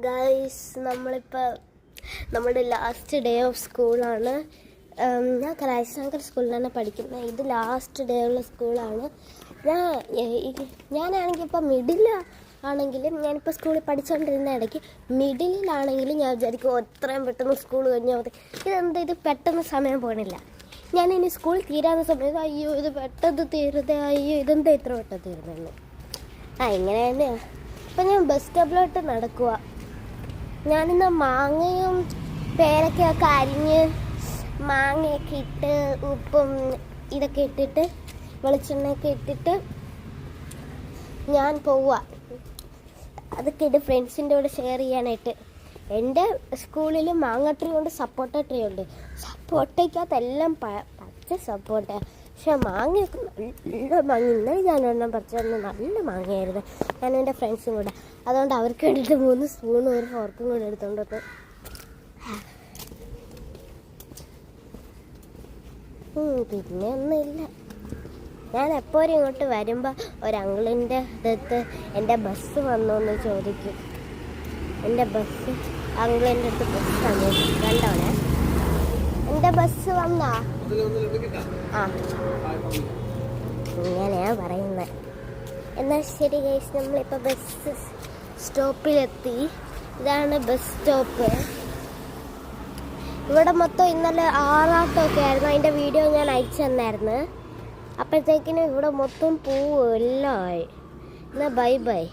Guys, നമ്മുടെ last day of സ്കൂളാണ്. ഞാൻ ക്രൈസ്റ്റ് സ്കൂളിലാണ് പഠിക്കുന്നത്. ഇത് ലാസ്റ്റ് ഡേ ഉള്ള സ്കൂളാണ്. ഞാനാണെങ്കിൽ ഇപ്പോൾ ആണെങ്കിലും ഞാനിപ്പോൾ സ്കൂളിൽ പഠിച്ചുകൊണ്ടിരുന്ന ഇടയ്ക്ക് മിഡിലാണെങ്കിലും ഞാൻ വിചാരിക്കും എത്രയും പെട്ടെന്ന് സ്കൂൾ കഴിഞ്ഞാൽ മതി. ഇത് പെട്ടെന്ന് സമയം പോകണില്ല. ഞാനിനി സ്കൂൾ തീരാവുന്ന സമയത്ത് അയ്യോ ഇത് പെട്ടെന്ന് തീരുന്നേ, അയ്യോ ഇതെന്താ ഇത്ര പെട്ടെന്ന് തീരുന്നു. ഇങ്ങനെ തന്നെയാണ്. ഇപ്പം ഞാൻ ബസ് സ്റ്റോപ്പിലോട്ട് നടക്കുക. ഞാനിന്ന് മാങ്ങയും പേരക്കയൊക്കെ അരിഞ്ഞ് മാങ്ങയൊക്കെ ഇട്ട് ഉപ്പും ഇതൊക്കെ ഇട്ടിട്ട് വെളിച്ചെണ്ണയൊക്കെ ഇട്ടിട്ട് ഞാൻ പോവുക. അതൊക്കെ ഇട്ട് ഫ്രണ്ട്സിൻ്റെ കൂടെ ഷെയർ ചെയ്യാനായിട്ട്. എൻ്റെ സ്കൂളിൽ മാങ്ങ ട്രീ ഉണ്ട്, സപ്പോട്ട ട്രീ ഉണ്ട്. സപ്പോട്ടയ്ക്കകത്തെല്ലാം പച്ച സപ്പോട്ട, പക്ഷെ മാങ്ങയൊക്കെ നല്ല മാങ്ങ. ഇന്നലെ ഞാനൊരെണ്ണം പറിച്ചു നല്ല മാങ്ങയായിരുന്നു. ഞാനും എൻ്റെ ഫ്രണ്ട്സും കൂടെ. അതുകൊണ്ട് അവർക്ക് വേണ്ടിയിട്ട് 3 സ്പൂണും ഒരു ഫോർക്കും കൂടെ എടുത്തുകൊണ്ട് പിന്നെ ഒന്നുമില്ല. ഞാൻ എപ്പോഴും ഇങ്ങോട്ട് വരുമ്പോൾ ഒരങ്കിളിൻ്റെ അടുത്ത് എൻ്റെ ബസ് വന്നു എന്ന് ചോദിക്കും. എൻ്റെ ബസ് അങ്കിളിൻ്റെ അടുത്ത് ബസ് വന്നു കണ്ടോണേ. എൻ്റെ ബസ് വന്നാ ഇങ്ങനെയാ പറയുന്നത്. എന്നാൽ ശരി ഗൈസ്, നമ്മളിപ്പോൾ ബസ് സ്റ്റോപ്പിലെത്തി. ഇതാണ് ബസ് സ്റ്റോപ്പ്. ഇവിടെ മൊത്തം ഇന്നലെ ആറാട്ടമൊക്കെ ആയിരുന്നു. അതിൻ്റെ വീഡിയോ ഞാൻ അയച്ചു തന്നായിരുന്നു. അപ്പോഴത്തേക്കിനും ഇവിടെ മൊത്തം പൂവ് എല്ലാം ആയി. എന്നാൽ ബൈ ബൈ.